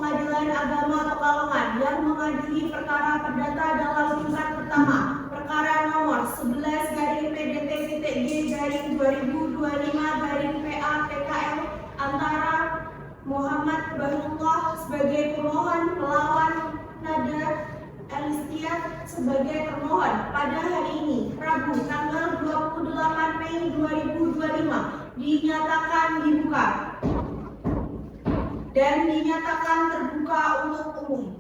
Pengadilan Agama Pekalongan yang mengadili perkara perdata dalam tingkat pertama perkara nomor 11-PDT-G-2025-PA-PKL antara Muhammad Bahrullah sebagai pemohon melawan Nada Elistiat sebagai termohon pada hari ini, Rabu, tanggal 28 Mei 2025, dinyatakan dibuka dan dinyatakan terbuka untuk umum.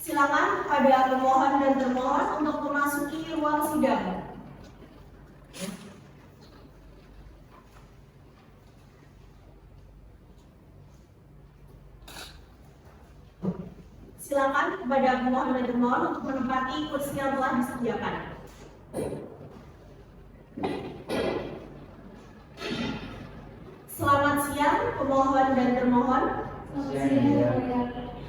Silakan kepada pemohon dan termohon untuk memasuki ruang sidang. Silakan kepada pemohon dan termohon untuk menempati kursi yang telah disediakan. Selamat siang, pemohon dan termohon.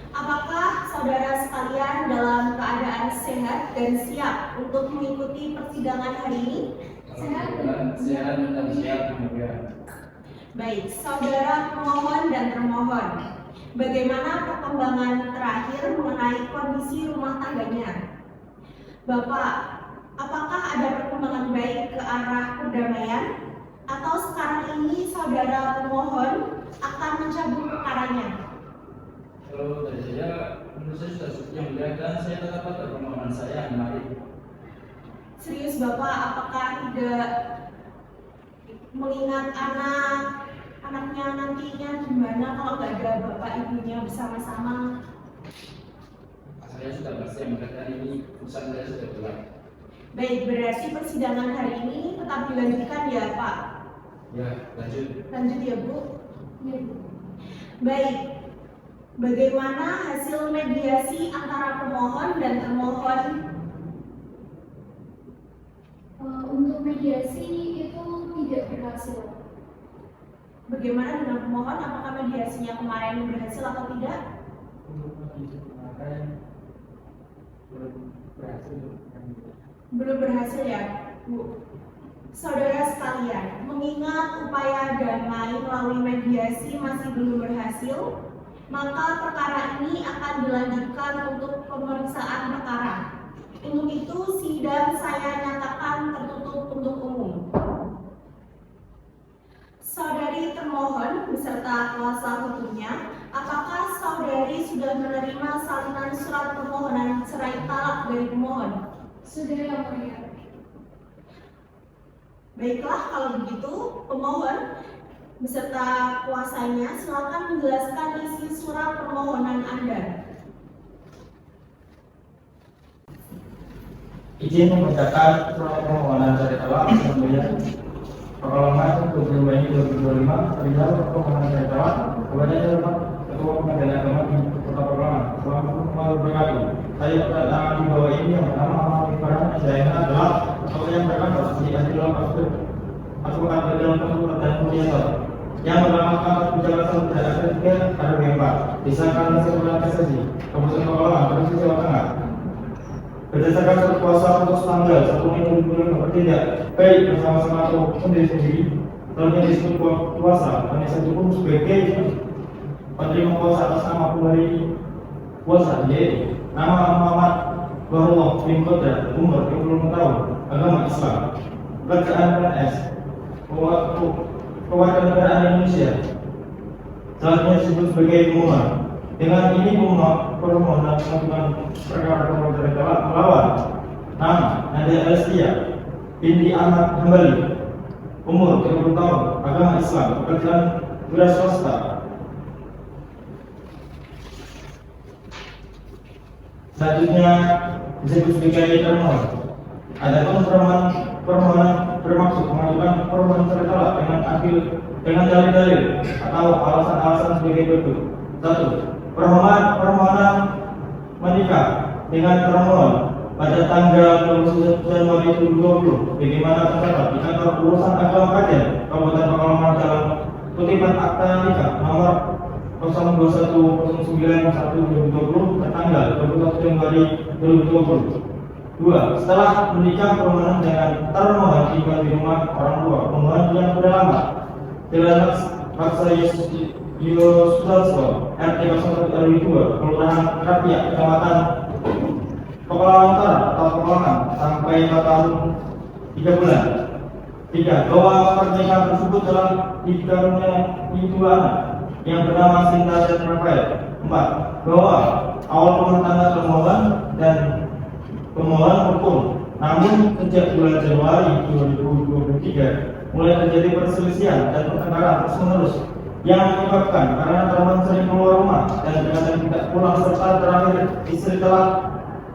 Apakah saudara sekalian dalam keadaan sehat dan siap untuk mengikuti persidangan hari ini? Sehat dan siap juga. Baik, saudara pemohon dan termohon, bagaimana perkembangan terakhir mengenai kondisi rumah tangganya? Bapak, apakah ada perkembangan baik ke arah perdamaian? Atau sekarang ini saudara pemohon akan mencabut perkaranya? kalau dari saya, menurut saya sudah yang mulia dan saya tetap pada permohonan saya kemarin. Serius Bapak, apakah tidak mengingat anaknya nantinya gimana kalau nggak ada bapak ibunya bersama-sama? Saya sudah pasti mengatakan ini urusan saya sudah kelar. Baik, berarti persidangan hari ini tetap dilanjutkan ya Pak? Ya, lanjut. Lanjut ya Bu? Ya. Baik, bagaimana hasil mediasi antara pemohon dan termohon? Untuk mediasi itu tidak berhasil. Bagaimana dengan pemohon? Apakah mediasinya kemarin berhasil atau tidak? Belum berhasil ya, Bu. Saudara sekalian, mengingat upaya damai melalui mediasi masih belum berhasil, maka perkara ini akan dilanjutkan untuk pemeriksaan perkara. Untuk itu, sidang saya nyatakan tertutup untuk umum. Saudari termohon beserta kuasa hukumnya, apakah saudari sudah menerima salinan surat permohonan cerai talak dari pemohon? Sudah yang mulia. Baiklah, kalau begitu, pemohon beserta kuasanya silakan menjelaskan isi surat permohonan Anda. Izin membacakan surat permohonan cerai talak yang mulia. Pekalongan 20 Mei 2025 perihal permohonan cerai talak kepada Ketua Pengadilan Agama di Kota Pekalongan. Selamat berkati. Saya kedatangan di bawah ini yang pertama mengalami peran saya adalah atau yang berkata di dalam kasus aku akan dalam kasus dan mulia. Yang pertama kasus penjelasan tidak ada tiga ada bebas. Disahkan hasil ulang kasasi Kabupaten Pekalongan Provinsi Jawa Tengah. Berdasarkan surat kuasa putus tanggal 1 Mei 2025 bertindak baik bersama-sama atau sendiri-sendiri selanjutnya disebut kuasa penasihat hukum sebagai penerima kuasa atas nama pemberi kuasa yaitu nama Muhammad Bahrullah bin Qadra, umur 25 tahun, agama Islam, pekerjaan PNS, kewarganegaraan Indonesia. Selanjutnya disebut sebagai pemohon. Dengan ini permohonan mengajukan perkara permohonan cerai talak melawan nama Nada Elistiat binti Ahmad Hambali, umur 30 tahun, agama Islam, pekerjaan wira swasta. Selanjutnya disebut sebagai termohon. Adapun permohonan bermaksud mengajukan permohonan cerai talak dengan dalil-dalil atau alasan-alasan sebagai berikut. 1. Permohonan menikah dengan termohon pada tanggal 29 Januari 2020 bagaimana tercatat di kantor urusan agama Kajen Kabupaten Pekalongan dalam kutipan akta nikah nomor 02109/1/2020 tertanggal 21 Januari 2020. 2. Setelah menikah permohonan dengan termohon tiba di rumah orang tua pemohon yang sudah lama. Jelas paksa Yesus Sudarso, RT 01 RW 2, Kelurahan Rapia, Kecamatan Pekalongan Utara atau Pekalongan sampai 4 tahun 3 bulan. 3. Bahwa pernikahan tersebut telah dikaruniai 2 anak yang bernama Sinta dan Rafael. 4. Bahwa awal rumah tangga termohon dan pemohon rukun, namun sejak bulan Januari 2023 mulai terjadi perselisihan dan pertengkaran terus-menerus yang menyebabkan karena termohon sering keluar rumah dan kadang tidak pulang, serta terakhir istri telah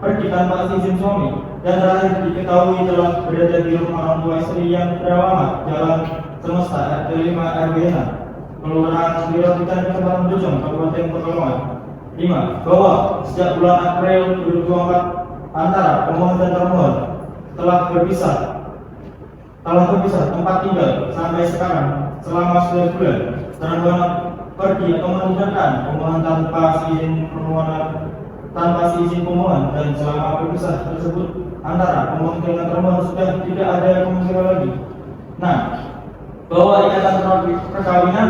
pergi tanpa izin suami, dan terakhir diketahui telah berada di rumah orang tua istri yang beralamat Jalan Semesta RT 5 RW 6, Kelurahan Wirotitan, Kecamatan Bojong, Kabupaten Pekalongan. 5. Bahwa sejak bulan April 2024 antara pemohon dan termohon telah berpisah tempat tinggal sampai sekarang selama 9 bulan. Termohon pergi atau meninggalkan pemohon tanpa izin pemohon, dan selama berpisah tersebut antara pemohon dengan termohon sudah tidak ada kemungkinan lagi. Nah, bahwa ikatan perkawinan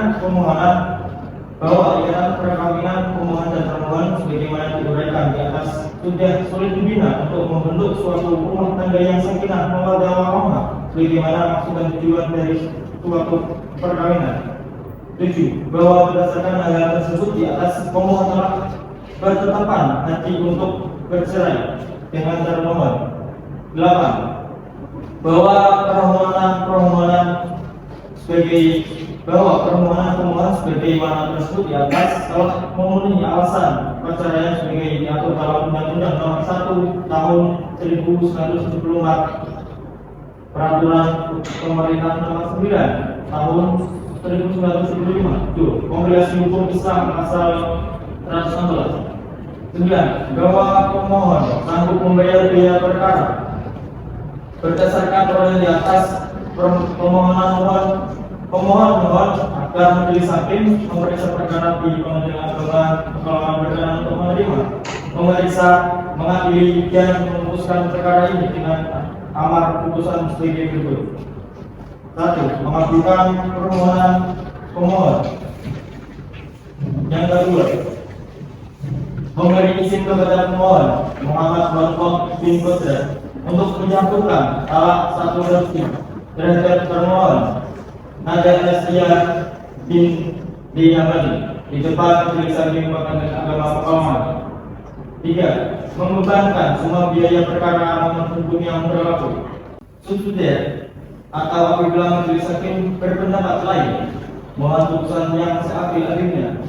pemohon dan termohon sebagaimana diuraikan di atas sudah sulit dibina untuk membentuk suatu rumah tangga yang sakinah mawaddah warahmah sebagaimana maksud dan tujuan dari suatu perkawinan. 7. Bahwa berdasarkan hal tersebut di atas, pemohon telah bertetapan nanti untuk bercerai dengan termohon. 8. Bahwa permohonan pemohon sebagaimana tersebut di atas telah memenuhi alasan perceraian sebagai diatur dalam Undang-Undang Nomor 1 Tahun 1974, Peraturan Pemerintah Nomor 9 Tahun 1975, Kompilasi Hukum Islam Pasal 116. 9. Bahwa pemohon sanggup membayar biaya perkara berdasarkan permohonan di atas. Pemohon mohon agar majelis hakim memeriksa perkara di Pengadilan Agama Pekalongan berkenan untuk memeriksa, mengadili dan memutuskan perkara ini dengan amar putusan sebagai berikut. 1. Mengabulkan permohonan pemohon. Yang kedua, memberi izin kepada pemohon Muhammad Walfaq bin Qudra untuk menjatuhkan talak 1 versi terhadap termohon Nada Nastia bin Diamali di depan majelis hakim Pengadilan Agama Pekalongan. 3. Membebankan semua biaya perkara amanat hukum yang berlaku. Subsidiar atau apabila majelis hakim berpendapat lain, mohon putusan yang seadil-adilnya.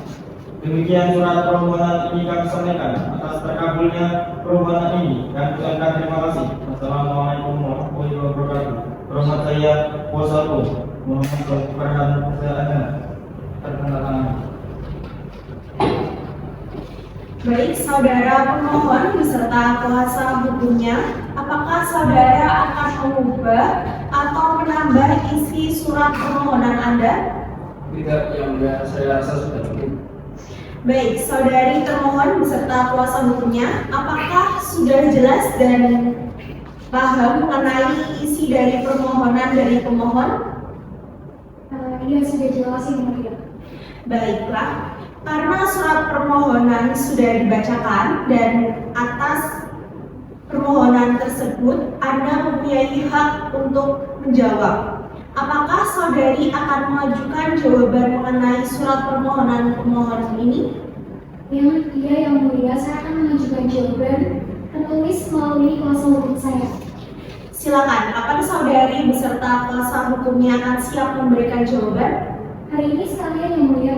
Demikian surat permohonan ini kami sampaikan atas terkabulnya permohonan ini, dan ucapkan terima kasih. Wassalamualaikum warahmatullahi wabarakatuh. Hormat saya kuasa hukum Muhammad Farhan Zaana, tertanda. Baik, saudara pemohon beserta kuasa hukumnya, apakah saudara akan mengubah atau menambah isi surat permohonan Anda? Tidak, yang mulia, saya rasa sudah cukup. Baik, saudari termohon beserta kuasa hukumnya, apakah sudah jelas dan paham mengenai isi dari permohonan dari pemohon? Iya, sudah jelas Yang Mulia. Baiklah, karena surat permohonan sudah dibacakan dan atas permohonan tersebut Anda mempunyai hak untuk menjawab. Apakah saudari akan mengajukan jawaban mengenai surat permohonan pemohon ini? Iya, Yang Mulia, saya akan mengajukan jawaban tertulis melalui kuasa hukum saya. Silakan, kapan saudari beserta kuasa hukumnya akan siap memberikan jawaban? Hari ini sekalian, Yang Mulia.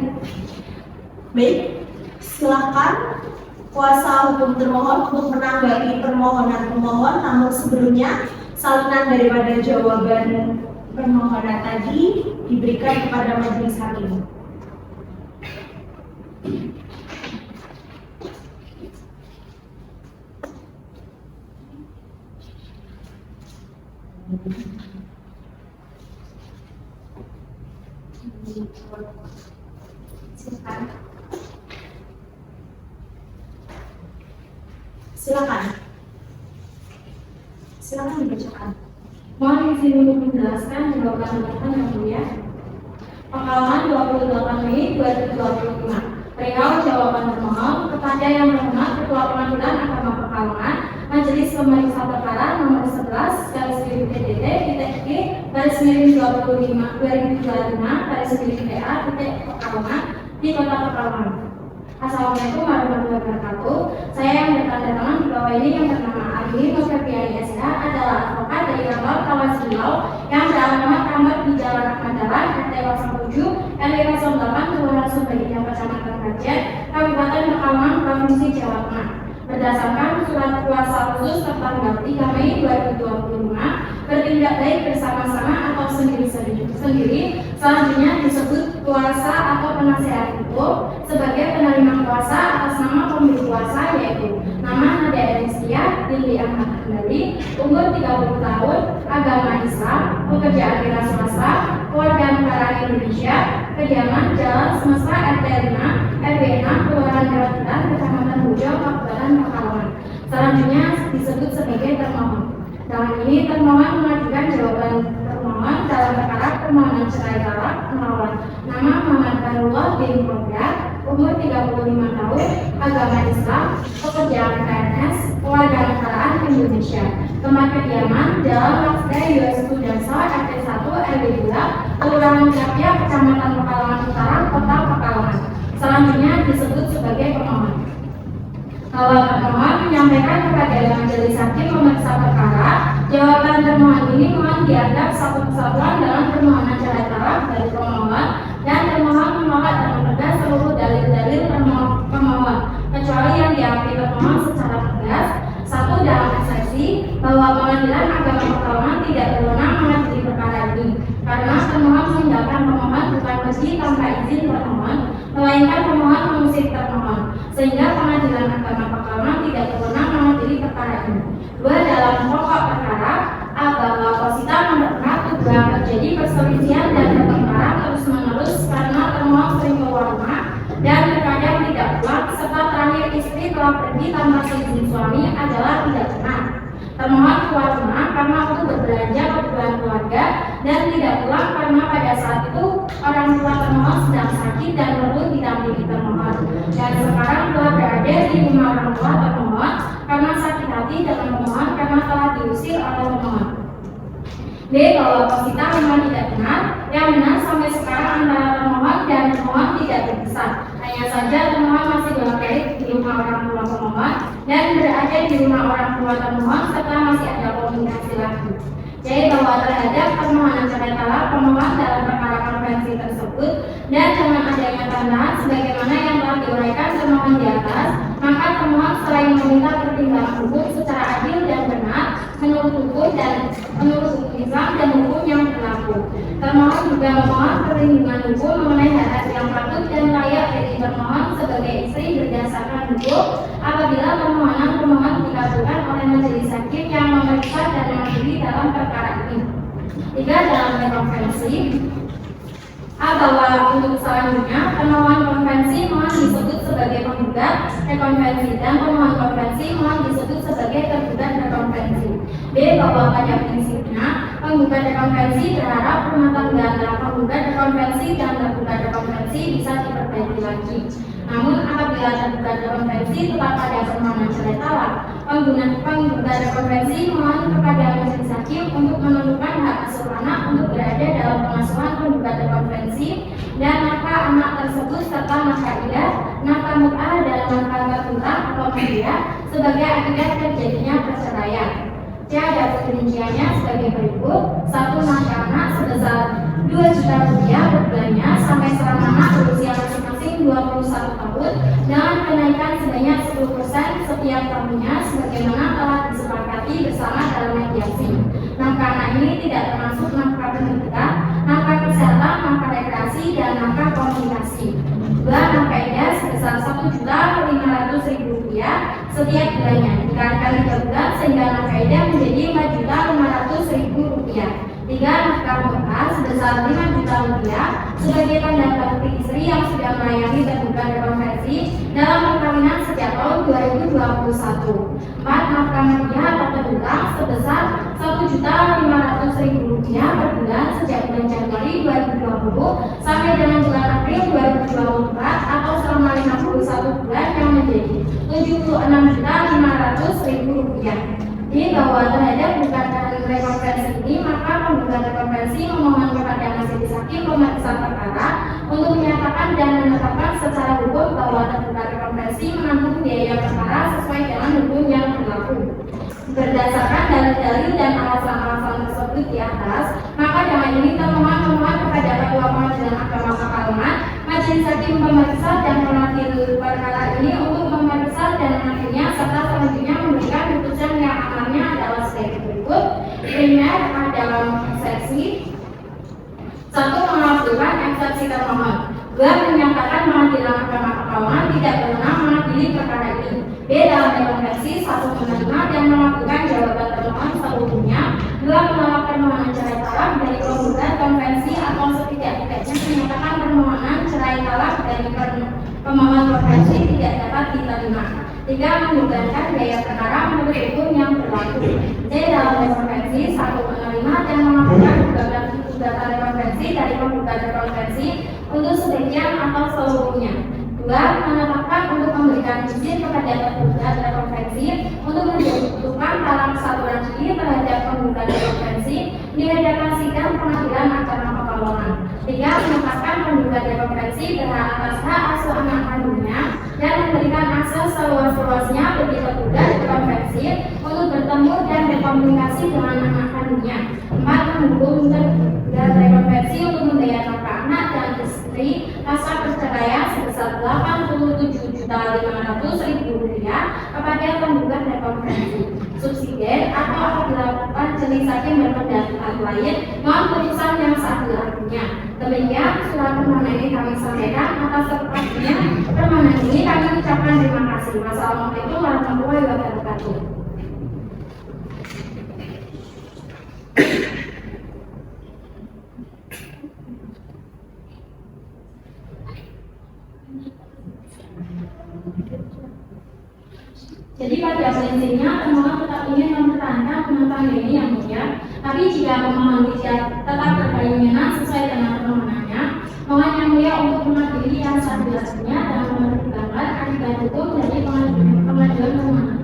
Baik, silakan kuasa hukum termohon untuk menanggapi permohonan pemohon, namun sebelumnya salinan daripada jawaban permohonan tadi diberikan kepada majelis hakim. Silakan dibacakan. Mohon izin untuk menjelaskan jawaban termohon, Yang Mulia. Pekalongan 28 Mei 2025. Perihal jawaban termohon kepada yang terhormat Ketua Pengadilan Agama Pekalongan, Majelis Pemeriksa Perkara nomor 11/PDT-PA/2025/PA di Kota Pekalongan. Assalamualaikum warahmatullahi wabarakatuh. Saya yang bertanda tangan di bawah ini yang bernama Ardi Nurfiani SH adalah advokat dari kantor Kawas Riau yang beralamat kamar di Jalan Ahmad Dahlan, RT 07 RW 08 Kelurahan Sumberjaya, Kecamatan Kajen, Kabupaten Pekalongan, Provinsi Jawa Tengah. Berdasarkan surat kuasa khusus tertanggal 3 Mei 2025, bertindak baik bersama-sama atau sendiri-sendiri, selanjutnya disebut kuasa atau penasehat hukum sebagai penerima kuasa atas nama pemberi kuasa, yaitu nama Nadia Elistia Lili Ahmad Kendali, umur 30 tahun, agama Islam, pekerjaan wira swasta, kewarganegaraan Indonesia, kediaman Jalan Semesta RT 5 RW 6 Kelurahan Keratitan, Kecamatan Bojo, Kabupaten Pekalongan. Selanjutnya disebut sebagai termohon. Dalam ini termohon mengajukan jawaban termohon dalam perkara permohonan cerai talak melawan nama Muhammad Farullah bin Robiah, umur 35 tahun, agama Islam, pekerjaan PNS, kewarganegaraan Indonesia, tempat kediaman Jalan Laksda US Sudarso RT 1 RW 2 Kelurahan Kapia, Kecamatan Pekalongan Utara, Kota Pekalongan. Selanjutnya disebut sebagai pemohon. Kalau termohon menyampaikan kepada majelis hakim memeriksa perkara, jawaban termohon ini mohon dianggap satu kesatuan dalam permohonan cerai talak dari pemohon, dan termohon menolak dan mempertegas seluruh dalil-dalil pemohon kecuali yang diakui termohon secara tegas. Satu, dalam eksepsi bahwa Pengadilan Agama Pekalongan tidak berwenang mengadili perkara ini karena termohon meninggalkan pemohon bukan pergi tanpa izin termohon, melainkan pemohon mengusir termohon, sehingga Pengadilan Agama Pekalongan tidak berwenang mengadili perkara ini. Dua, dalam pokok perkara bahwa Posita mendengar dugaan terjadi perselisihan dan pertengkaran terus-menerus karena termohon sering keluar rumah dan terkadang tidak pulang, serta terakhir istri telah pergi tanpa seizin suami adalah tidak benar. Termohon keluar rumah karena waktu berbelanja kebutuhan keluarga dan tidak pulang karena pada saat itu orang tua termohon sedang sakit dan perlu didampingi termohon, dan sekarang telah berada di rumah orang tua termohon karena sakit hati dengan pemohon karena telah diusir oleh pemohon. B, bahwa Posita memang tidak benar. Yang benar sampai sekarang antara termohon dan pemohon tidak berpisah. Hanya saja termohon masih bolak-balik di rumah orang tua pemohon dan berada di rumah orang tua termohon serta masih ada komunikasi lagi. C, bahwa terhadap permohonan cerai talak pemohon dalam perkara konvensi tersebut dan dengan adanya tambahan sebagaimana yang telah diuraikan termohon di atas, maka termohon selain meminta pertimbangan hukum secara adil dan benar menurut hukum Islam dan hukum yang berlaku. Termohon juga memohon perlindungan hukum mengenai hak yang patut dan layak dari termohon sebagai istri berdasarkan hukum apabila permohonan pemohon dikabulkan oleh majelis hakim yang memeriksa dan mengadili dalam perkara ini. 3, dalam rekonvensi bahwa untuk selanjutnya pemohon konvensi mohon disebut sebagai penggugat rekonvensi dan pemohon konvensi mohon disebut sebagai tergugat rekonvensi. B, bahwa pada prinsipnya penggugat rekonvensi berharap rumah tangga antara penggugat rekonvensi dan tergugat rekonvensi bisa diperbaiki lagi. Namun apabila tergugat rekonvensi tetap pada permohonan cerai talak, penggugat rekonvensi mohon kepada majelis hakim untuk menentukan hak asuh anak untuk berada dalam pengasuhan penggugat rekonvensi dan nafkah anak tersebut serta nafkah idah, nafkah mut'ah dan nafkah tertutang atau media sebagai akibat terjadinya perceraian. C, ada perinciannya sebagai berikut. 1, nafkah anak sebesar 2 juta rupiah per bulannya sampai selama anak berusia masing-masing 21 tahun dengan kenaikan sebanyak 10% setiap tahunnya sebagaimana telah disepakati bersama dalam mediasi. Nafkah anak ini tidak termasuk nafkah pendidikan, nafkah kesehatan, nafkah rekreasi, dan nafkah komunikasi. 2, nafkah idah sebesar 1.500.000 rupiah setiap bulannya dikalikan 3 bulan sehingga nafkah idah menjadi 4.500.000 rupiah. 3, nafkah mut'ah sebesar 5 juta rupiah sebagai tanda bakti istri yang sudah melayani tergugat rekonvensi dalam perkawinan sejak tahun 2021. 4, nafkah media atau berhutang sebesar Rp1.500.000 per bulan sejak bulan Januari 2020 sampai dengan bulan April 2024 atau selama 51 bulan yang menjadi Rp76.500.000. Bahwa terhadap gugatan rekonvensi ini, maka penggugat rekonvensi memohon kepada majelis hakim pemeriksa perkara untuk menyatakan dan menetapkan secara hukum bahwa tergugat rekonvensi menanggung biaya perkara sesuai dengan hukum yang berlaku. Berdasarkan dalil-dalil dan alasan-alasan tersebut di atas, maka dengan ini termohon memohon kepada Ketua Pengadilan Agama Pekalongan, majelis hakim pemeriksa dan pemadil perkara ini untuk memeriksa dan mengadilnya serta selanjutnya memberikan putusan yang amannya adalah sebagai berikut. Primer dalam seksi 1 mengabulkan eksepsi termohon. 2 menyatakan Pengadilan Agama Pekalongan tidak berwenang mengadili perkara ini. B dalam rekonvensi 1 menerima dan melakukan jawaban termohon seluruhnya. 2 menolak permohonan cerai talak dari penggugat konvensi atau setidak-tidaknya menyatakan permohonan cerai talak dari pemohon konvensi tidak dapat diterima. 3 menggugatkan biaya perkara menurut hukum yang berlaku. C dalam rekonvensi 1 menerima dan melakukan gugatan rekonvensi dari penggugat rekonvensi untuk sebagian atau seluruhnya. 2 menetapkan untuk memberikan izin kepada penggugat rekonvensi untuk menjatuhkan talak satu lagi terhadap penggugat rekonvensi di hadapan sidang Pengadilan Agama Pekalongan. 3 menetapkan penggugat rekonvensi berhak atas hak asuh anak kandungnya dan memberikan akses seluas-luasnya bagi penggugat rekonvensi untuk bertemu dan berkomunikasi dengan anak kandungnya. 4 mendukung penggugat rekonvensi untuk membayar nafkah anak dan istri pasca perceraian sebesar Rp87.500.000 kepada penggugat rekonvensi. Subsidiar atau apabila dilakukan jenis hakim berpendapat lain, mohon putusan yang seadil-adilnya. Demikian surat permohonan ini kami sampaikan. Atas kepastiannya permohonan ini kami ucapkan terima kasih. Wassalamualaikum warahmatullahi wabarakatuh. Jadi pada prinsipnya pemohon tetap ingin mempertahankan penonton ini yang mulia, tapi jika pemohon tidak tetap berkeinginan sesuai dengan permohonannya, mohon yang mulia untuk mengadili yang seadil-adilnya dan mempertimbangkan akibat hukum dari pengadilan pemohon.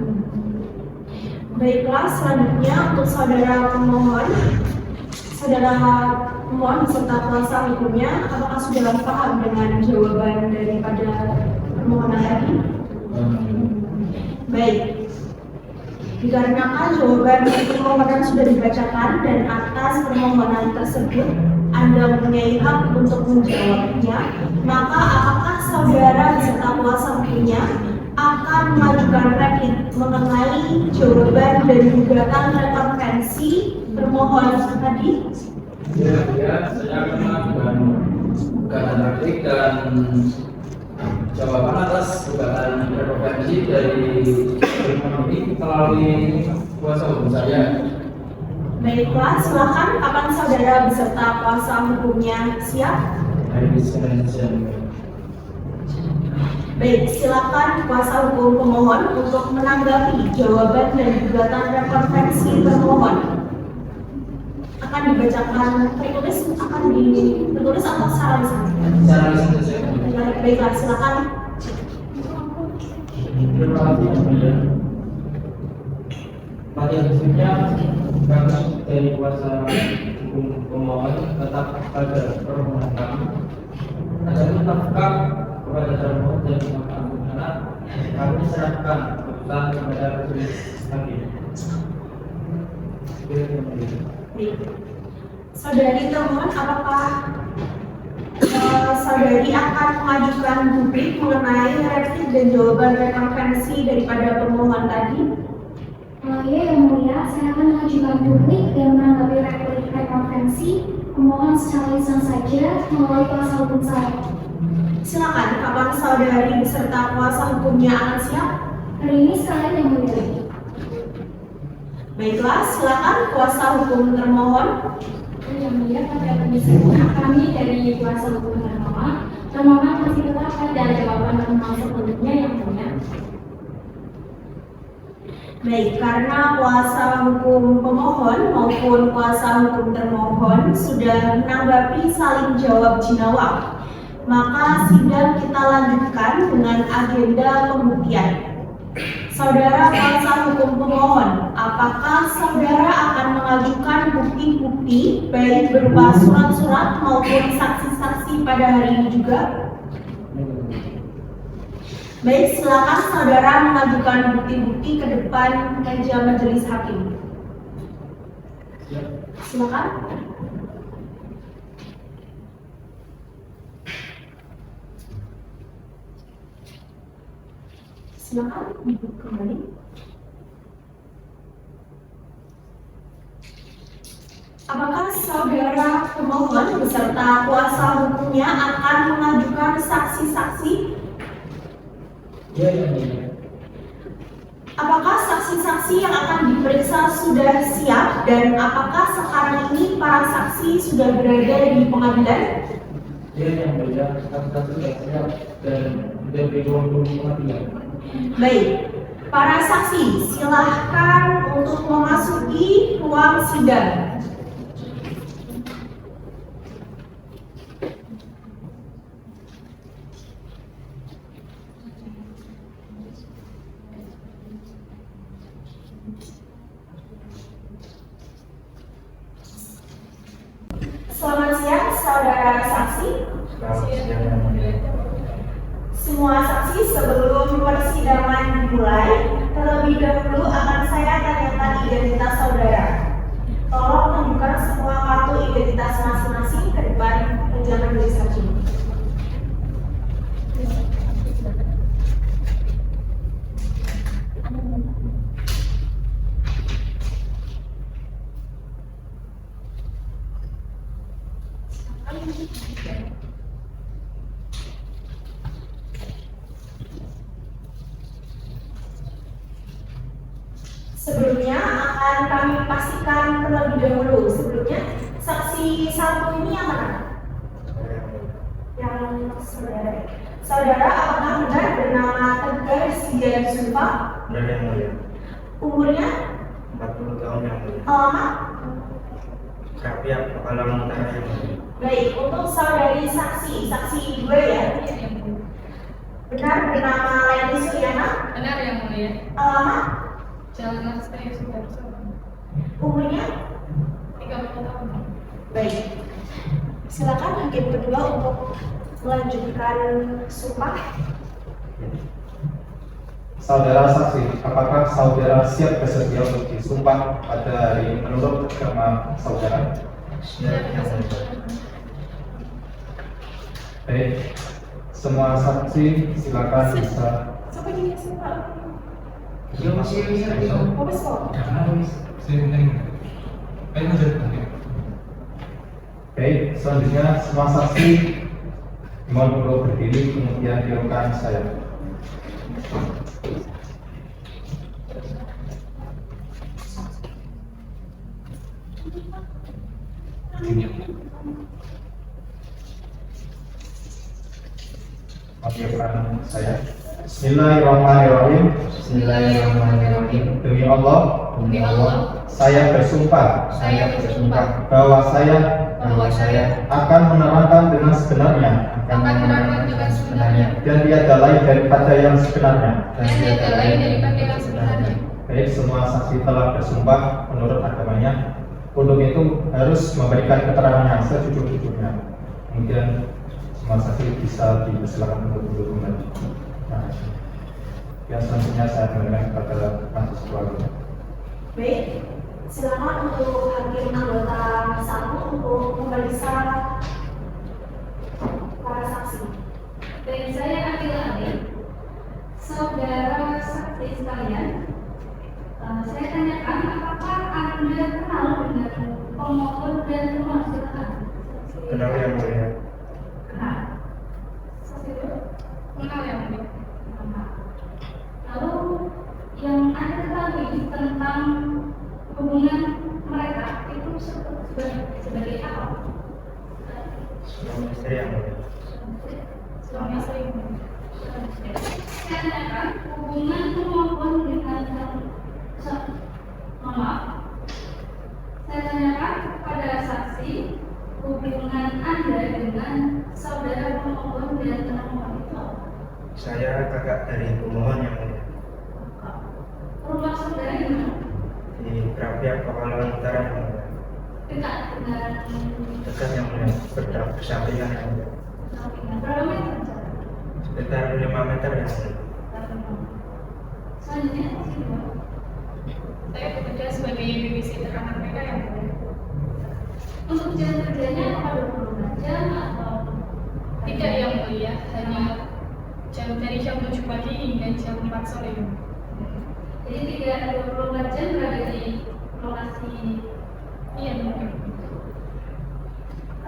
Baiklah, selanjutnya untuk saudara pemohon beserta kuasa hukumnya, apakah sudah paham dengan jawaban daripada permohonan tadi? Baik, dikarenakan jawaban permohonan sudah dibacakan dan atas permohonan tersebut Anda mempunyai hak untuk menjawabnya, maka apakah saudara beserta kuasa hukumnya akan mengajukan replik mengenai jawaban dan gugatan rekonvensi permohonan tadi? Ya, saya akan mengajukan gugatan replik dan jawaban atas gugatan rekonvensi dari permohonan ini melalui kuasa hukum saya. Baiklah, silakan. Kapan saudara beserta kuasa hukumnya siap? Baik, silakan kuasa hukum pemohon untuk menanggapi jawaban dan gugatan rekonvensi termohon. Akan dibacakan tertulis atau secara lisan? Secara lisan saja. Baiklah, silakan. Terima kasih yang mulia. Pada prinsipnya kami dari kuasa hukum pemohon tetap pada permohonan kami. Ada menetapkan kepada termohon dan mahkamah anak kami serahkan putusan kepada majelis hakim. Saudari termohon, apakah saudari akan mengajukan publik mengenai replik dan jawaban rekonvensi daripada permohonan tadi? Ya, yang mulia, saya akan mengajukan publik dan menanggapi replik rekonvensi pemohon secara lisan saja melalui kuasa hukum saya. Silakan, kapan saudari beserta kuasa hukumnya akan siap? Hari ini sekali yang mulia. Baiklah, silakan kuasa hukum termohon. Yang mulia, pada prinsipnya kami dari kuasa hukum termohon masih tetap pada jawaban permohonan sebelumnya yang mulia. Baik, karena kuasa hukum pemohon maupun kuasa hukum termohon sudah menanggapi saling jawab jinawab, maka sidang kita lanjutkan dengan agenda pembuktian. Saudara kuasa hukum pemohon, apakah saudara akan mengajukan bukti-bukti baik berupa surat-surat maupun saksi-saksi pada hari ini juga? Baik, silakan saudara mengajukan bukti-bukti ke depan meja majelis hakim. Silakan. Silakan duduk kembali. Apakah saudara pemohon beserta kuasa hukumnya akan mengajukan saksi-saksi? Ya, yang mulia. Apakah saksi-saksi yang akan diperiksa sudah siap dan apakah sekarang ini para saksi sudah berada di pengadilan? Ya, yang mulia. Saksi sudah siap dan sudah bergabung di pengadilan. Baik, para saksi silahkan untuk memasuki ruang sidang. Selamat siang, saudara saksi. Selamat siang, yang mulia. Semua saksi sebelum persidangan dimulai, terlebih dahulu akan saya tanyakan identitas saudara. Tolong tunjukkan semua kartu identitas masing-masing ke depan meja majelis hakim. Sebelumnya akan kami pastikan terlebih dahulu. Sebelumnya, saksi satu ini yang mana? Yang saudara. Saudara, apakah benar bernama Tegar Sidian Sulfa? Benar, yang mulia. Umurnya? 40 tahun, yang mulia. Alamat? Kapiak Pekalongan Utara, yang mulia. Baik, untuk saudari saksi dua ya. Benar bernama Leni Suryana? Benar yang mulia. Alamat? Jalan Nastaya Sudarso. Umurnya? 30 tahun. Baik. Silakan hakim kedua untuk melanjutkan sumpah. Saudara saksi, apakah saudara siap bersedia untuk disumpah pada hari ini menurut agama saudara? Siap, yang mulia. Baik, semua saksi silakan bisa. Sampai gini sumpah. Baik, Habis kok. selanjutnya semua saksi mohon untuk berdiri kemudian tirukan saya. Tirukan saya. Bismillahirrahmanirrahim. Bismillahirrahmanirrahim. Demi Allah, Demi Allah, saya bersumpah saya bersumpah bahwa saya akan menerangkan dengan sebenarnya akan menerangkan dengan sebenarnya dan tiada lain daripada yang sebenarnya. dan tiada lain daripada yang sebenarnya. Baik, semua saksi telah bersumpah menurut agamanya. Untuk itu harus memberikan keterangan yang sejujur-jujurnya. Kemudian semua saksi bisa dipersilakan untuk duduk kembali. Nah, yang selanjutnya saya kembalikan kepada mahasiswa. Baik, silakan untuk hakim anggota satu untuk memeriksa para saksi. Dan saya ambil alih, saudara saksi sekalian, saya tanyakan apakah Anda kenal dengan pemohon dan termasuk Kenal, yang mulia. kenal. Saksi itu Kenal yang mulia. kenal. Lalu yang Anda ketahui tentang hubungan mereka itu sebagai apa? Suami istri, yang mulia. Suami istri. Saya tanyakan hubungan pemohon dengan Mohon maaf. Saya tanyakan kepada saksi hubungan Anda dengan saudara pemohon dan termohon itu apa? Saya kakak dari pemohon yang mulia. Rumah saudara di mana? Di Krapia Pekalongan Utara yang mulia. Dekat dengan Dekat yang mulia, bersampingan yang mulia. sampingan. Berapa meter jarak? Sekitar 5 meter yang mulia. Selanjutnya saksi dua. Saya bekerja sebagai babysitter anak mereka yang mulia. Untuk jam kerjanya apa 24 jam atau Tidak yang mulia, hanya dari jam 7 pagi hingga jam 4 sore. jadi tidak 24 jam berada di lokasi. Iya, mulia.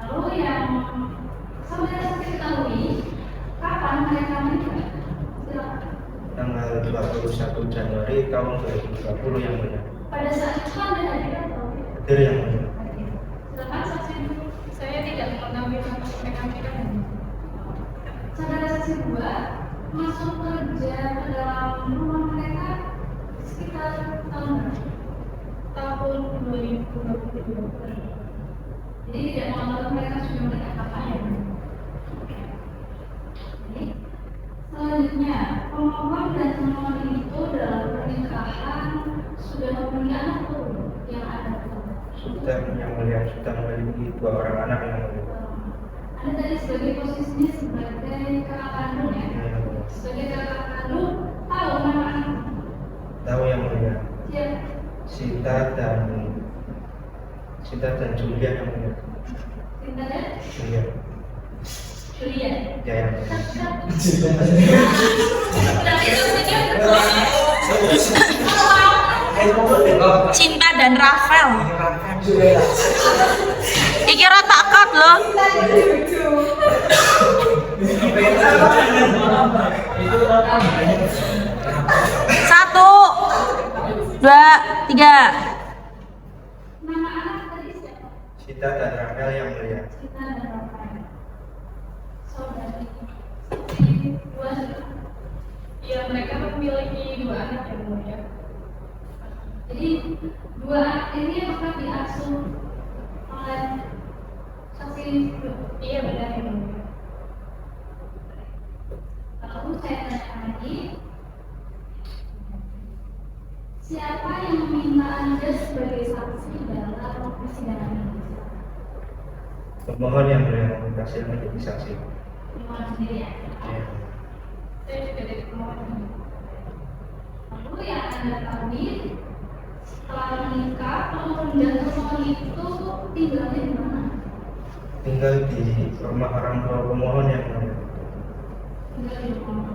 Lalu yang saudara saksi ketahui kapan mereka menikah? Silakan. Tanggal 21 Januari tahun 2020 yang mulia. Pada saat itu Anda hadir atau tidak? Hadir yang mulia. Silakan saksi dulu. Saya tidak mengetahui kapan mereka menikah. Saudara saksi dua masuk kerja ke dalam rumah mereka sekitar tahun berapa? Tahun 2022. Jadi tidak mengetahui mereka sudah menikah kapan ya? Oke. Selanjutnya, pemohon dan pemohon itu dalam pernikahan sudah mempunyai anak atau belum? Yang ada Sudah yang mulia, sudah memiliki 2 orang anak yang mulia. Anda tadi sebagai posisinya sebagai kakak kandung ya? Yang mulia. Sebagai kakak kandung, tahu nama anak? Tahu yang mulia. Siapa? Sita dan Julia yang mulia. Cinta dan Julia. Julia. Ya yang mulia. Cinta dan Rafael. Iki ora tak cut loh. Satu, dua, tiga. Nama anak tadi siapa? Sita dan Rafael yang mulia. Cinta dan Rafael. Saudari. Si dua siapa? Ya, mereka memiliki 2 anak yang mulia. Jadi dua anak ini apakah diasuh oleh saksi itu? Iya, benar yang mulia. Lalu saya tanya lagi, siapa yang meminta Anda sebagai saksi dalam persidangan ini? Pemohon yang mulia meminta saya menjadi saksi. Pemohon sendiri ya. Ya. Saya juga dari pemohon. Lalu yang Anda ketahui, setelah menikah, pemohon dan pemohon itu tinggalnya di mana? Tinggal di rumah orang tua pemohon yang mulia. Tinggal di rumah.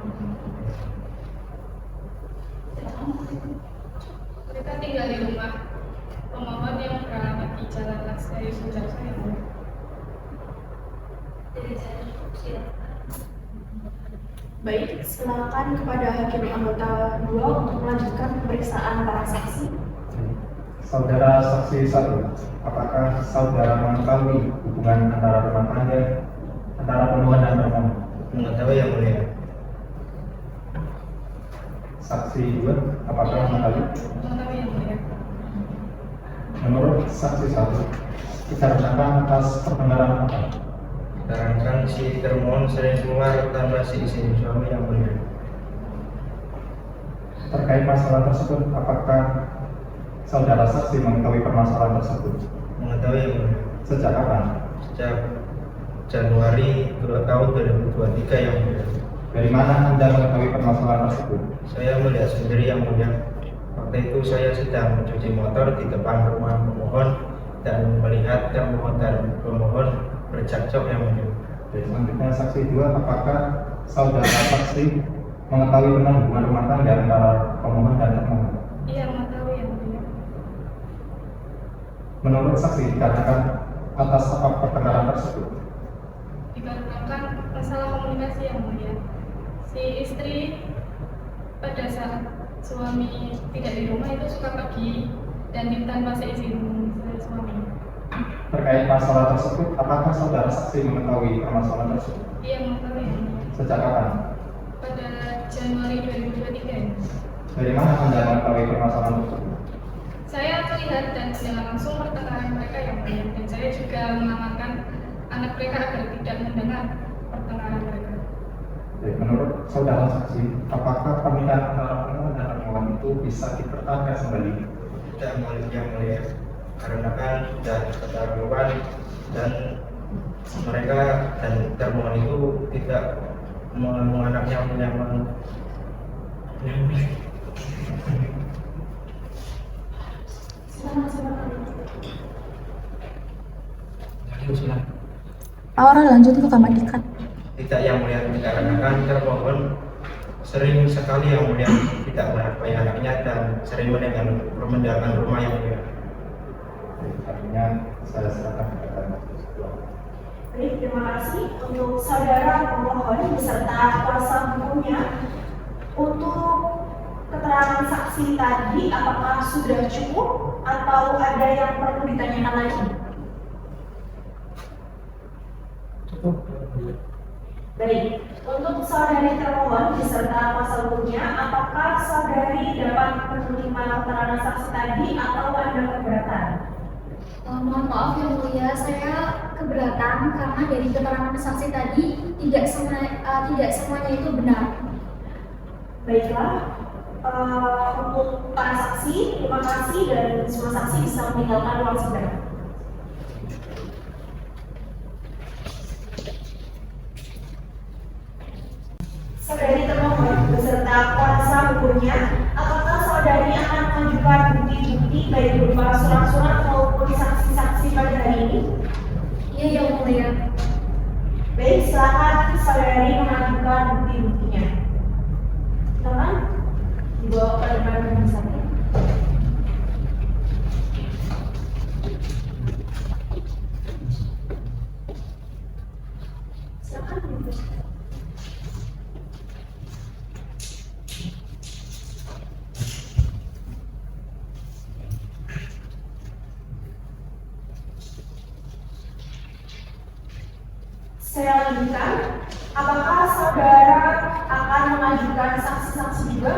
Mereka tinggal di rumah pemohon yang beralamat di Jalan Laksari Sudarso yang mulia. Jadi saya silakan. Baik, silakan kepada hakim anggota 2 untuk melanjutkan pemeriksaan para saksi. Saudara saksi 1, apakah saudara mengetahui hubungan antara rumah tangga antara pemohon dan termohon? Mengetahui yang mulia. Saksi 2, apakah mengetahui? Mengetahui yang mulia. Menurut saksi 1, dikarenakan atas pertengkaran apa? Dikarenakan si termohon sering keluar tanpa si izin suami yang mulia. Terkait masalah tersebut, apakah saudara saksi mengetahui permasalahan tersebut? Mengetahui yang mulia. Sejak kapan? Sejak Januari tahun 2023 yang mulia. Dari mana Anda mengetahui permasalahan tersebut? Saya melihat sendiri yang mulia. Waktu itu saya sedang mencuci motor di depan rumah pemohon dan melihat termohon dan pemohon bercakcok yang mulia. Selanjutnya saksi 2, apakah saudara saksi mengetahui tentang hubungan rumah tangga antara pemohon dan termohon? Iya, mengetahui yang mulia. Menurut saksi, dikatakan atas apa pertengkaran tersebut? Dikarenakan masalah komunikasi yang mulia. Si istri pada saat suami tidak di rumah itu suka pergi dan tanpa seizin suami. Terkait masalah tersebut, apakah saudara saksi mengetahui permasalahan tersebut? Iya, mengetahui yang mulia. Sejak kapan? Pada Januari 2023. Dari mana Anda mengetahui permasalahan tersebut? Saya melihat dan mendengar langsung pertengkaran mereka yang mulia, dan saya juga mengamankan anak mereka agar tidak mendengar pertengkaran mereka. Baik, menurut saudara saksi, apakah pernikahan antara pemohon dan termohon itu bisa dipertahankan kembali? Tidak yang mulia, karena kan sudah ketahuan dan mereka dan termohon itu tidak mau anaknya punya Aura lanjut ke kamar dikat. tidak yang mulia, dikarenakan termohon sering sekali yang mulia tidak menghargai anaknya dan sering meninggalkan rumah yang mulia. Artinya saya serahkan kepada majelis ketua. Baik, terima kasih untuk saudara pemohon beserta kuasa hukumnya. Untuk keterangan saksi tadi, apakah sudah cukup atau ada yang perlu ditanyakan lagi? Cukup. Baik, untuk saudari termohon beserta kuasa hukumnya, apakah saudari dapat menerima keterangan saksi tadi atau ada keberatan? Mohon maaf yang mulia, saya keberatan karena dari keterangan saksi tadi tidak semuanya itu benar. Baiklah, untuk para saksi, terima kasih dan semua saksi bisa meninggalkan ruang sidang. Saudari termohon beserta kuasa hukumnya, apakah saudari akan mengajukan bukti-bukti baik berupa surat-surat maupun saksi-saksi pada hari ini? Iya yang mulia. Baik, silakan saudari mengajukan bukti-buktinya. Silakan dibawa ke depan majelis hakim. Silakan diteruskan. Saya lanjutkan, apakah saudara akan mengajukan saksi-saksi juga?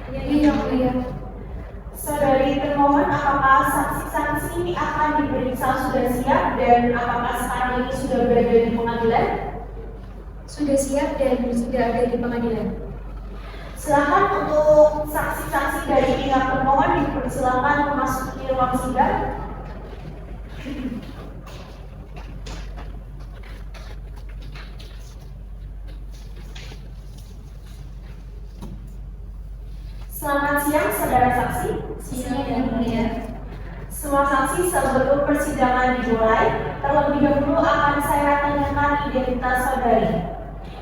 Iya yang mulia. Saudari termohon, apakah saksi-saksi akan diperiksa sudah siap dan apakah sekarang ini sudah berada di pengadilan? Sudah siap dan sudah ada di pengadilan. Silakan untuk saksi-saksi dari pihak termohon dipersilakan memasuki ruang sidang. Selamat siang, saudara saksi. Siang yang mulia. Semua saksi sebelum persidangan dimulai, terlebih dahulu akan saya tanyakan identitas saudari.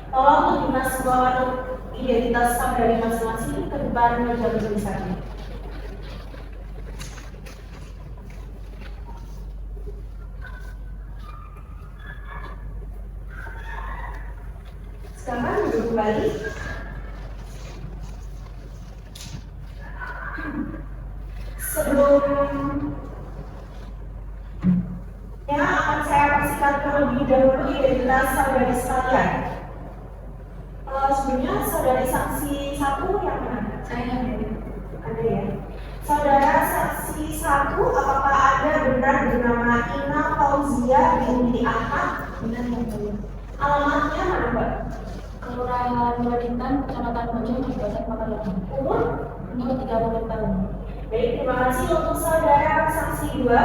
Tolong tujuan semua untuk identitas saudari masing-masing ke depan meja majelis hakim. Sekarang duduk kembali. Sebelum yang akan saya persiapkan terlebih dahulu identitas saudari sekalian. Sebelumnya saudari saksi satu yang mana? Saya Ada ya. Saudara saksi satu, apakah Anda benar bernama Ina Fauzia binti Ahmad? benar yang mulia. Alamatnya mana, Mbak? Kelurahan Wadintan, Kecamatan Bojong, Kabupaten Pekalongan. Umur? Umur 30 tahun. Baik, terima kasih untuk saudara saksi dua.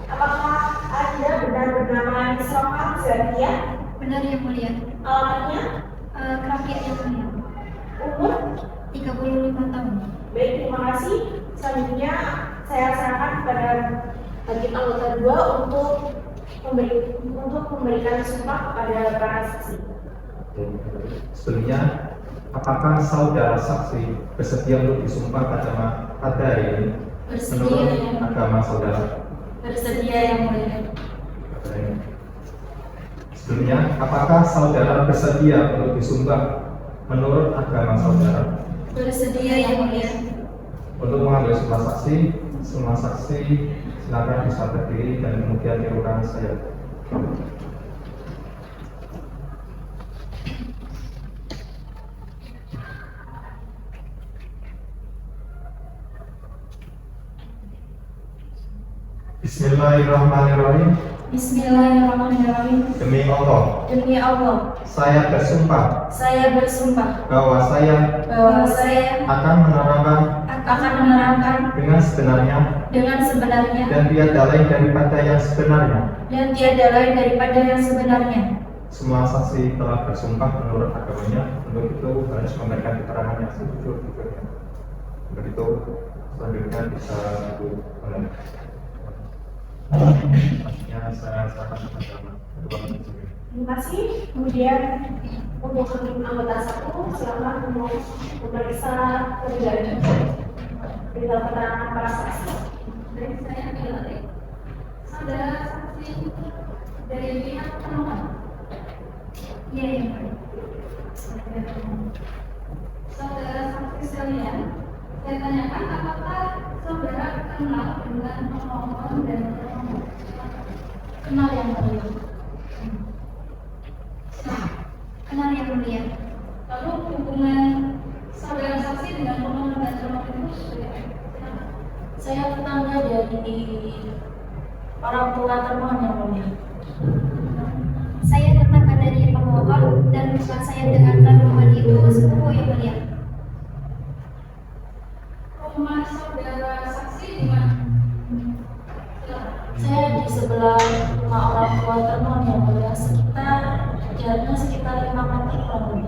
Apakah Anda benar bernama Nisrofa Zakia? Benar yang mulia. Alamatnya? Kerapiak yang mulia. Umur? 35 tahun. Baik, terima kasih. Selanjutnya saya serahkan kepada hakim anggota 2 untuk memberikan sumpah kepada para saksi. Sebelumnya, apakah saudara saksi bersedia untuk disumpah pada hari ini Bersedia menurut yang agama saudara? Bersedia yang mulia. Sebelumnya, apakah saudara bersedia untuk disumpah menurut agama saudara? Bersedia yang mulia. Untuk mengambil sumpah saksi, semua saksi silakan bisa berdiri dan kemudian diulang saya. Bismillahirrahmanirrahim. Bismillahirrahmanirrahim. Demi Allah, Demi Allah, saya bersumpah saya bersumpah bahwa saya bahwa saya akan menerangkan dengan sebenarnya dan tiada lain daripada yang sebenarnya. Semua saksi telah bersumpah menurut agamanya, untuk itu harus memberikan keterangan yang sejujur-jujurnya. Untuk itu selanjutnya bisa dimulai. Selanjutnya saya serahkan kepada kedua penjuri. Terima kasih. Kemudian untuk hakim anggota 1, silakan untuk memeriksa terlebih dahulu berita keterangan para saksi. Dari saya Bilal, saudara saksi dari pihak pemohon. Iya, yang baik. Saudara saksi sekalian, saya tanyakan apakah saudara kenal dengan pemohon dan termohon? kenal yang mulia. Kenal yang mulia. Lalu hubungan saudara saksi dengan pemohon dan termohon itu seperti apa? Saya tetangga dari orang tua termohon yang mulia. Saya tetangga dari pemohon dan hubungan saya dengan termohon itu sepupu yang mulia. Rumah saudara saksi di mana? Saya di sebelah rumah orang tua termohon yang mulia, jaraknya sekitar 5 meter kurang lebih.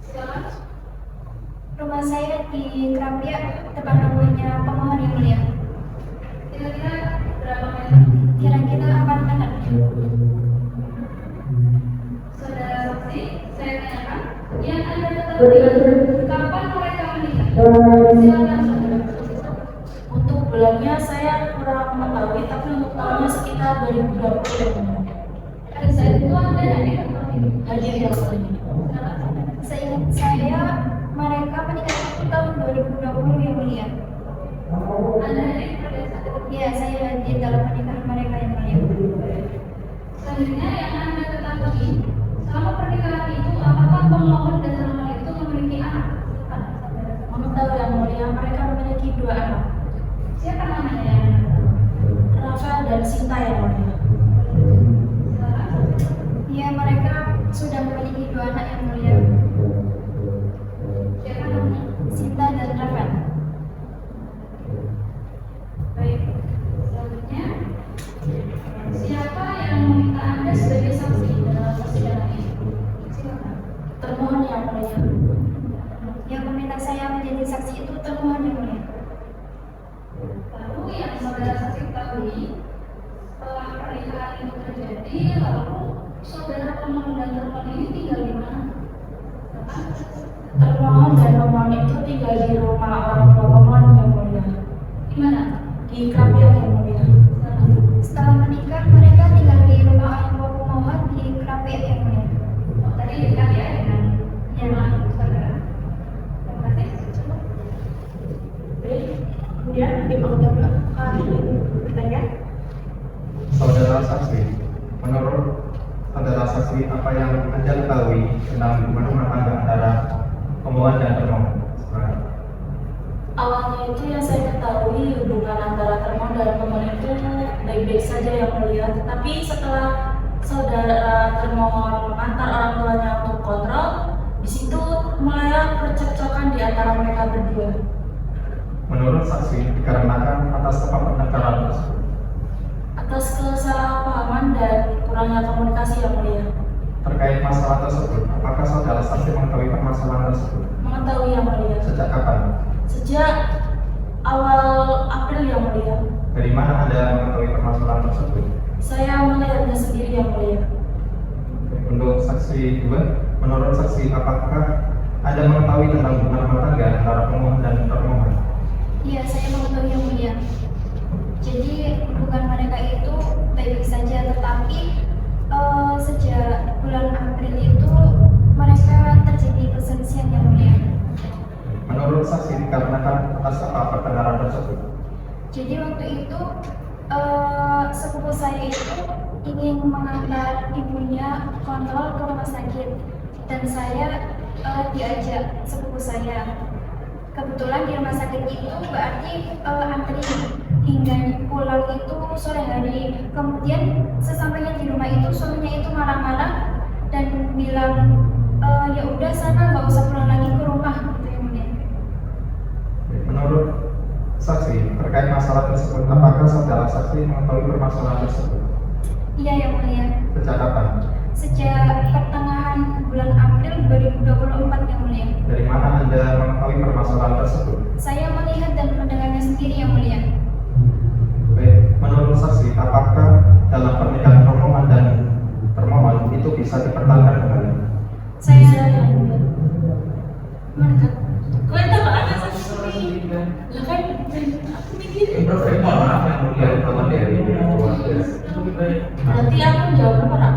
Silakan. Rumah saya di Krapia, tempat rumahnya pemohon yang mulia. Kira-kira berapa meter? Kira-kira 4 meter. Saudara saksi, saya tanyakan, yang Anda ketahui kapan mereka menikah? Silakan saudara. Untuk bulannya saya kurang mengetahui, tapi untuk tahunnya sekitar 2020 yang mulia. Pada saat itu Anda hadir atau tidak? Hadir yang mulia. Seingat saya, mereka menikah itu tahun 2020 yang mulia. Anda hadir pada saat itu? Ya, saya hadir dalam pernikahan mereka yang mulia. Selanjutnya yang Anda ketahui, selama pernikahan itu apakah pemohon dan termohon itu memiliki anak? Silakan, saudara. Mengetahui yang mulia, mereka memiliki 2 anak, Siapa namanya yang Anda? Rafael dan Sinta yang mulia. Silakan. Ya, mereka sudah memiliki 2 anak yang mulia. Siapa namanya? Sinta dan Rafael. Baik. Selanjutnya, siapa yang meminta Anda sebagai saksi dalam persidangan ini? Silakan. Termohon yang mulia. Yang meminta saya menjadi saksi itu termohon yang mulia. Lalu yang saudara saksi ketahui, setelah pernikahan itu terjadi, lalu saudara pemohon dan termohon ini tinggal di mana? Silakan. Termohon dan pemohon itu tinggal di rumah orang tua pemohon yang mulia, Di mana? di Krapia yang mulia. Silakan. Setelah menikah, mereka tinggal di rumah orang tua pemohon di Krapia yang mulia. Oh, tadi dekat ya dengan rumah saudara. Terima kasih. Baik. Kemudian tim anggota bertanya. Saudara saksi, menurut saudara saksi, apa yang Anda ketahui tentang hubungan rumah tangga antara pemohon dan termohon? Silakan. Awalnya itu yang saya ketahui hubungan antara termohon dan pemohon itu baik-baik saja yang mulia, tetapi setelah saudara termohon mengantar orang tuanya untuk kontrol, di situ mulai percekcokan di antara mereka berdua. Menurut saksi, dikarenakan atas apa pendekatan tersebut? Atas kesalahpahaman dan kurangnya komunikasi yang mulia. Terkait masalah tersebut, apakah saudara saksi mengetahui permasalahan tersebut? Mengetahui yang mulia. Sejak kapan? Sejak awal April yang mulia. Dari mana Anda mengetahui permasalahan tersebut? Saya melihatnya sendiri yang mulia. Untuk saksi 2, menurut saksi, apakah Anda mengetahui tentang hubungan rumah tangga antara pemohon dan termohon? Iya, saya mengetahui yang mulia. Jadi hubungan mereka itu baik-baik saja, tetapi sejak bulan April itu mereka terjadi perselisihan yang mulia. Menurut saksi, dikarenakan atas apa perkenalan tersebut? Jadi waktu itu sepupu saya itu ingin mengantar ibunya kontrol ke rumah sakit dan saya diajak sepupu saya. Kebetulan di rumah sakit itu berarti antri hingga pulang itu sore hari. Kemudian sesampainya di rumah itu suaminya itu marah-marah dan bilang ya udah sana nggak usah pulang lagi ke rumah gitu ya Mulia. Menurut saksi terkait masalah tersebut, apakah saudara saksi mengetahui permasalahan tersebut? Iya ya Mulia. Sejak kapan? Sejak pertengahan bulan April 2024 ya Mulia. Dari mana Anda mengetahui permasalahan tersebut? Saya melihat dan mendengarnya sendiri ya Mulia. Baik, menurut saksi, apakah dalam pernikahan termohon dan termohon itu bisa dipertahankan kembali? Saya mana? Kau itu apa ada saksi? Lah kan aku mikir. Mohon maaf yang mulia teman dari Berarti aku jawab apa nak?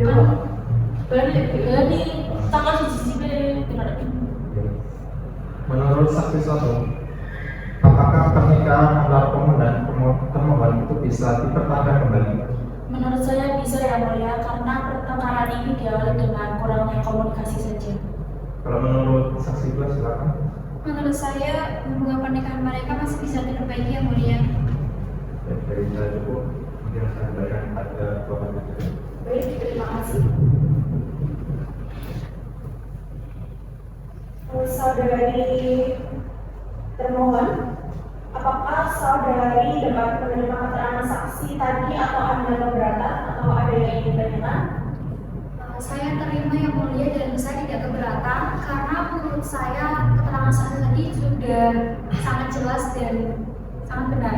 Jawab. Berarti tanggal siji Menurut saksi satu, apakah pernikahan antara pemohon dan termohon itu bisa dipertahankan kembali? Menurut saya bisa ya Mulia, karena pertengkaran ini diawali dengan kurangnya komunikasi saja. Kalau menurut saksi dua silakan. Menurut saya hubungan pernikahan mereka masih bisa diperbaiki ya Mulia. Dari saya cukup, mungkin saya berikan pada Bapak Ibu. Baik, terima kasih. Saudari termohon, apakah saudari dapat menerima keterangan saksi tadi atau Anda keberatan atau ada yang ingin ditanyakan? Saya terima yang Mulia dan saya tidak keberatan karena menurut saya keterangan saksi tadi sudah sangat jelas dan sangat benar.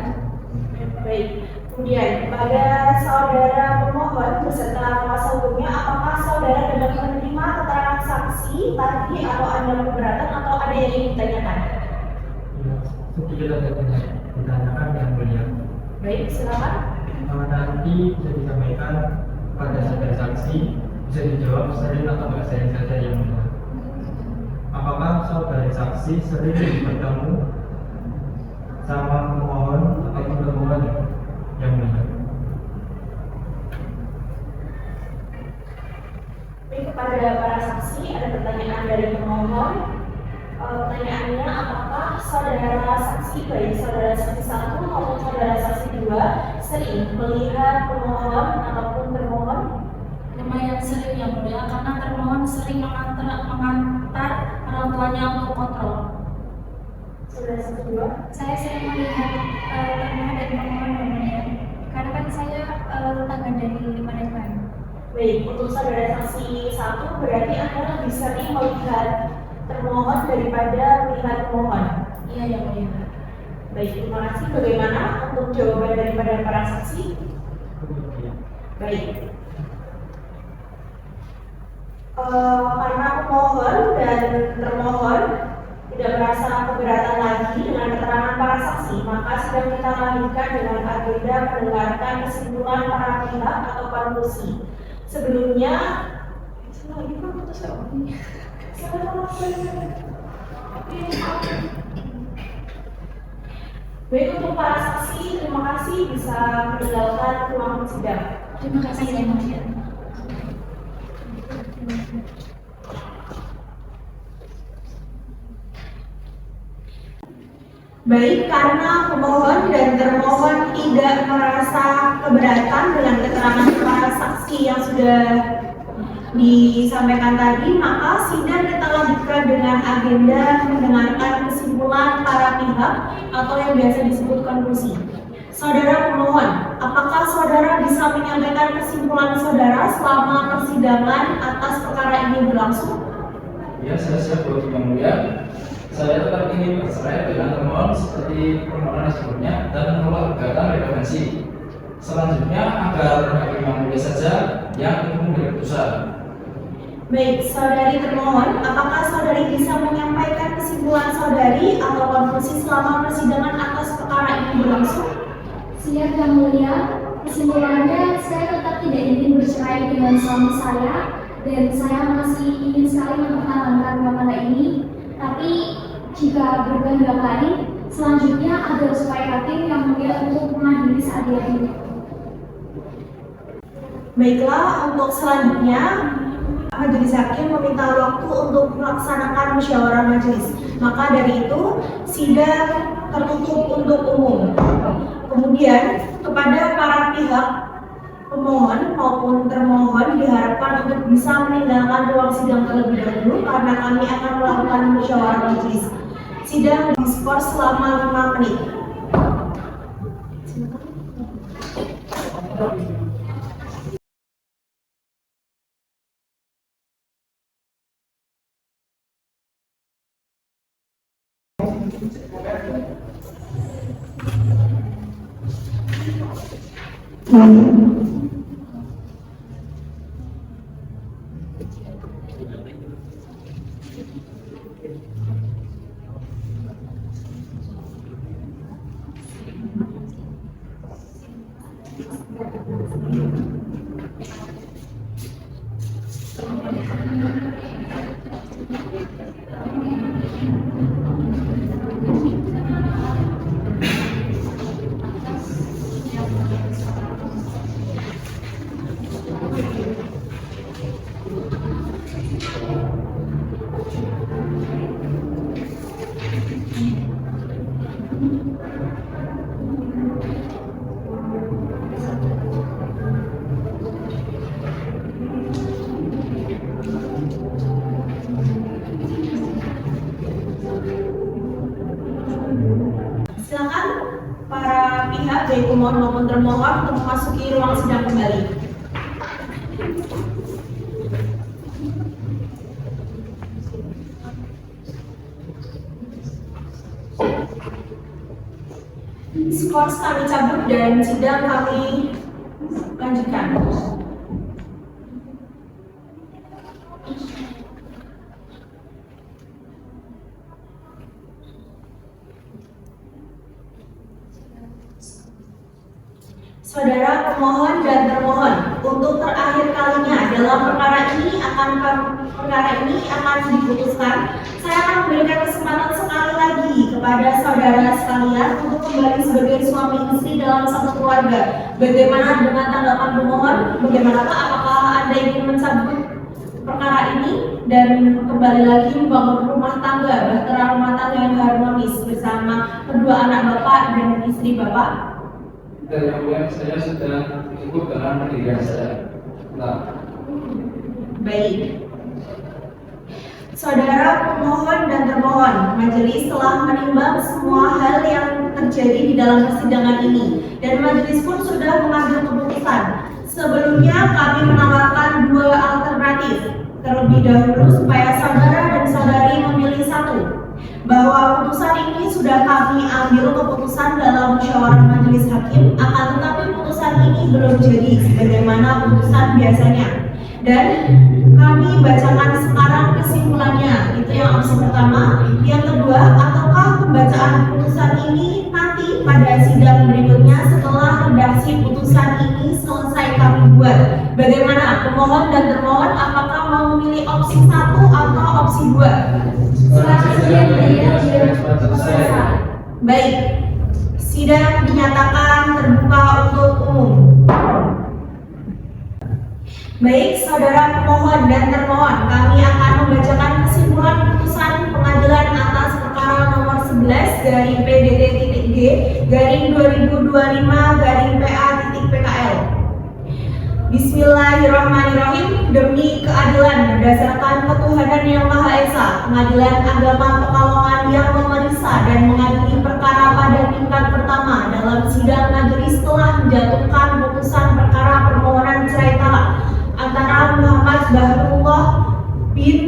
Baik, kemudian pada saudara pemohon beserta kuasa hukumnya, apakah saudara dapat menerima keterangan saksi tadi atau Anda keberatan atau ada yang ingin ditanyakan? Sedikit ada ditanyakan yang mulia. Baik, silakan. Nanti bisa disampaikan pada saudara saksi, bisa dijawab sering atau nggak sering saja yang mulia. Apakah saudara saksi sering bertemu sama pemohon ataupun termohon yang mulia? Baik, kepada para saksi ada pertanyaan dari pemohon. Pertanyaannya, apakah saudara saksi baik saudara saksi 1 maupun saudara saksi 2 sering melihat pemohon ataupun termohon? Lumayan sering ya Mulia, karena termohon sering mengantar orang tuanya untuk kontrol. Saudara saksi 2? Saya sering melihat termohon dan pemohon ya Mulia. Karena kan saya tetangga dari mereka. Baik, untuk saudara saksi 1 berarti Anda lebih sering melihat termohon daripada melihat pemohon. Iya ya Mulia. Baik, terima kasih. Bagaimana untuk jawaban daripada para saksi? Baik. Karena pemohon dan termohon tidak merasa keberatan lagi dengan keterangan para saksi, maka sedang kita lanjutkan dengan agenda mendengarkan kesimpulan para pihak atau konklusi. Sebelumnya, baik, untuk para saksi, terima kasih bisa meninggalkan ruang sidang. Terima kasih ya Mulia. Baik, karena pemohon dan termohon tidak merasa keberatan dengan keterangan para saksi yang sudah disampaikan tadi, maka sidang kita lanjutkan dengan agenda mendengarkan kesimpulan para pihak atau yang biasa disebut konklusi. Saudara pemohon, apakah saudara bisa menyampaikan kesimpulan saudara selama persidangan atas perkara ini berlangsung? Ya, saya siap buat yang mulia. Saya tetap ingin bercerai dengan termohon seperti permohonan sebelumnya dan menolak gugatan rekomendasi. Selanjutnya agar hakim yang mulia saja yang memberi keputusan. Baik, saudari termohon, apakah saudari bisa menyampaikan kesimpulan saudari atau konklusi selama persidangan atas perkara ini berlangsung? Siap yang mulia, kesimpulannya saya tetap tidak ingin bercerai dengan suami saya dan saya masih ingin sekali mempertahankan perkara ini. Tapi jika berkehendak lain, selanjutnya agar supaya hakim yang mulia untuk mengadili seadil-adilnya. Baiklah, untuk selanjutnya majelis hakim meminta waktu untuk melaksanakan musyawarah majelis. Maka dari itu sidang tertutup untuk umum. Kemudian kepada para pihak pemohon maupun termohon diharapkan untuk bisa meninggalkan ruang sidang terlebih dahulu karena kami akan melakukan musyawarah majelis. Sidang diskors selama 5 menit. Silakan para pihak baik pemohon maupun termohon untuk memasuki ruang sidang kembali. Skors kami cabut dan sidang kami lanjutkan. Saudara pemohon dan termohon, untuk terakhir kalinya dalam perkara ini akan diputuskan. Saya akan memberikan kesempatan sekali lagi kepada saudara sekalian untuk kembali sebagai suami istri dalam satu keluarga. Bagaimana dengan tanggapan pemohon? Bagaimanakah? Apakah Anda ingin mencabut perkara ini dan kembali lagi membangun rumah tangga, bahtera rumah tangga yang harmonis bersama kedua anak Bapak dan istri Bapak? Dan yang mulia, saya sudah cukup dengan pendirian saya. Nah. Baik. Saudara pemohon dan termohon, majelis telah menimbang semua hal yang terjadi di dalam persidangan ini dan majelis pun sudah mengambil keputusan. Sebelumnya kami menawarkan 2 alternatif terlebih dahulu supaya saudara dan saudari memilih satu. Bahwa putusan ini sudah kami ambil keputusan dalam musyawarah majelis hakim, akan tetapi putusan ini belum jadi sebagaimana putusan biasanya. Dan kami bacakan sekarang kesimpulannya. Itu yang opsi pertama. Yang kedua, ataukah pembacaan putusan ini nanti pada sidang berikutnya setelah redaksi putusan ini selesai kami buat. Bagaimana pemohon dan termohon, apakah mau memilih opsi 1 atau opsi 2? Baik, sidang dinyatakan terbuka untuk umum. Baik, saudara pemohon dan termohon, kami akan membacakan kesimpulan putusan pengadilan atas perkara nomor 11 garing PDT.G garing 2025 garing PA.PKL. Bismillahirrahmanirrahim. Demi keadilan berdasarkan ketuhanan yang Maha Esa, Pengadilan Agama Pekalongan yang memeriksa dan mengadili perkara pada tingkat pertama dalam sidang majelis telah menjatuhkan putusan perkara permohonan cerai talak antara Muhammad Bahrullah bin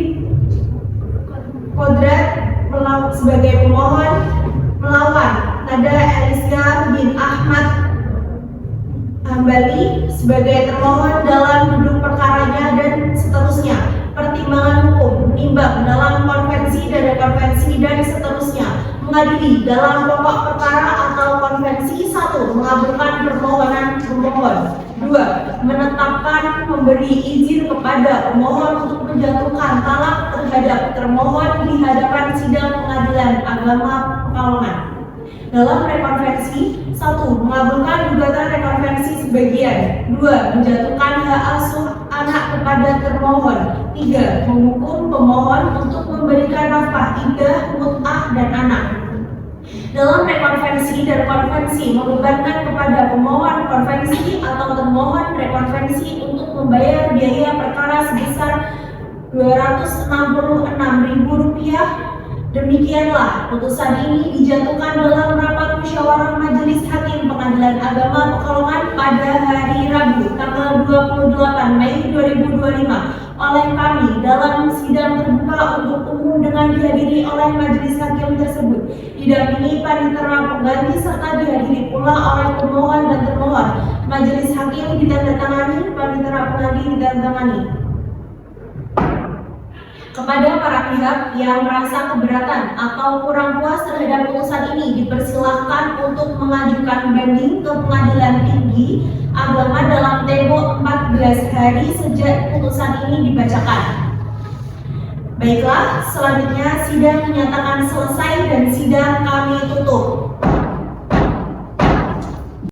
Kodrat sebagai pemohon melawan Nada Elisya bin Ahmad Hambali sebagai termohon dalam duduk perkaranya dan seterusnya. Pertimbangan hukum menimbang dalam konvensi dan rekonvensi dan seterusnya. Mengadili dalam pokok perkara atau konvensi. 1. Mengabulkan permohonan pemohon. 2. Menetapkan memberi izin kepada pemohon untuk menjatuhkan talak terhadap termohon di hadapan sidang Pengadilan Agama Pekalongan. Dalam rekonvensi, 1. Mengabulkan gugatan rekonvensi sebagian. 2. Menjatuhkan hak asuh anak kepada termohon. 3. Menghukum pemohon untuk memberikan nafkah iddah, mut'ah, dan anak. Dalam rekonvensi dan konvensi membebankan kepada pemohon konvensi atau termohon rekonvensi untuk membayar biaya perkara sebesar Rp266.000. Demikianlah putusan ini dijatuhkan dalam rapat musyawarah Majelis Hakim Pengadilan Agama Pekalongan pada hari Rabu tanggal 28 Mei 2025 oleh kami dalam sidang terbuka untuk umum dengan dihadiri oleh majelis hakim tersebut, didampingi panitera pengganti serta dihadiri pula oleh pemohon dan termohon. Majelis hakim ditandatangani, panitera pengganti ditandatangani. Kepada para pihak yang merasa keberatan atau kurang puas terhadap putusan ini, dipersilahkan untuk mengajukan banding ke Pengadilan Tinggi Agama dalam tempo 14 hari sejak putusan ini dibacakan. Baiklah, selanjutnya sidang dinyatakan selesai dan sidang kami tutup.